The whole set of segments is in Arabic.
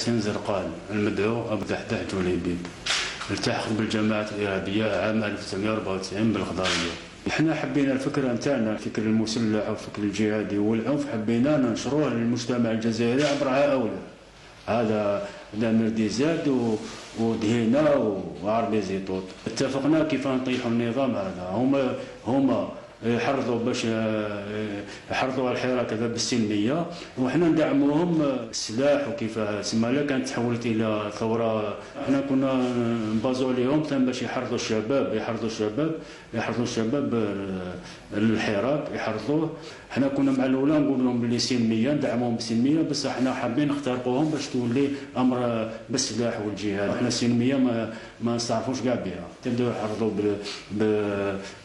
حسين زرقان المدعو أبو دحدح جوليبي التحق بالجماعة الإرهابية عام 1994 بالخضرية. احنا حبينا الفكرة نتاعنا، الفكر المسلح والفكر الجهادي والعنف، حبينا ننشروه للمجتمع الجزائري عبر هؤلاء. هذا نعمل ديزاد ودهينا وعربي زيتوت. اتفقنا كيف نطيحوا النظام هذا. هما يحرضوا باش يحرضوا على الحراك هذا بالسلميه، وحنا ندعموهم السلاح. وكيف سما كانت تحولت الى ثوره، احنا كنا نبازوا عليهم باش يحرضوا الشباب للحراك، يحرضوه. احنا كنا مع الاولى نقول لهم بلي سلميه، ندعموهم بالسلميه، بس احنا حابين نخترقوهم باش تولي امر بالسلاح والجهاد. احنا السلميه ما نستعرفوش كاع بها. تبداو يحرضوا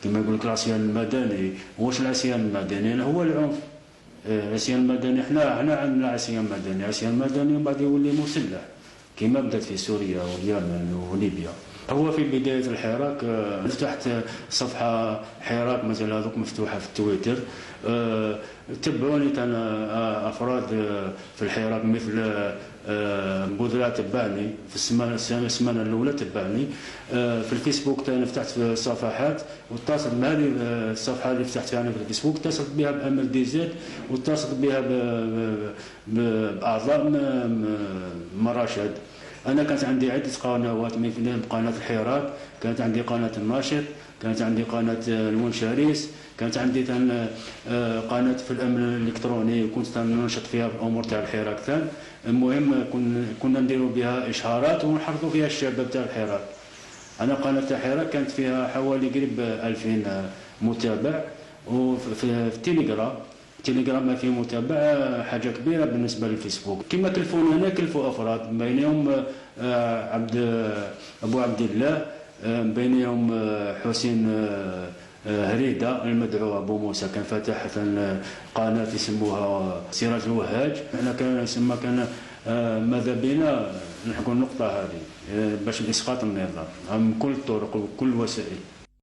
كما يقول لك العصيان المدني. واش العصيان المدني؟ هو العنف. العصيان المدني احنا عندنا عصيان مدني، عصيان مدني ومن بعد يولي مسلح كما بدات في سوريا واليمن وليبيا. هو في بداية الحراك فتحت صفحة حراك مثل هذوك مفتوحة في التويتر. تبعوني أنا أفراد في الحراك مثل بودرة تبعني في السمانة الأولى، تبعني في الفيسبوك. أنا فتحت في صفحات واتصلت بهذه الصفحة اللي فتحتها أنا في الفيسبوك، اتصلت بها بأمر ديزاد، واتصلت بها بأعضاء مراشد. أنا كانت عندي عدة قنوات مثل قناة الحراك، كانت عندي قناة الناشط، كانت عندي قناة المنشريس، كانت عندي قناة في الأمن الإلكتروني، كنت ننشط فيها في الأمور تاع الحراك ثان. المهم كنا نديروا بها إشهارات ونحرضوا فيها الشباب تاع الحراك. أنا قناة تاع الحراك كانت فيها حوالي قريب 2000 متابع. وفي التليجرام ما فيه متابع، حاجه كبيره بالنسبه للفيسبوك. كما كلفونا هنا كلفوا افراد، بينهم ابو عبد الله، بينهم حسين هريده المدعو ابو موسى، كان فاتح قناه يسموها سراج الوهاج. احنا كان ماذا بنا نحكوا النقطه هذه باش اسقاط النظام بكل الطرق وكل الوسائل.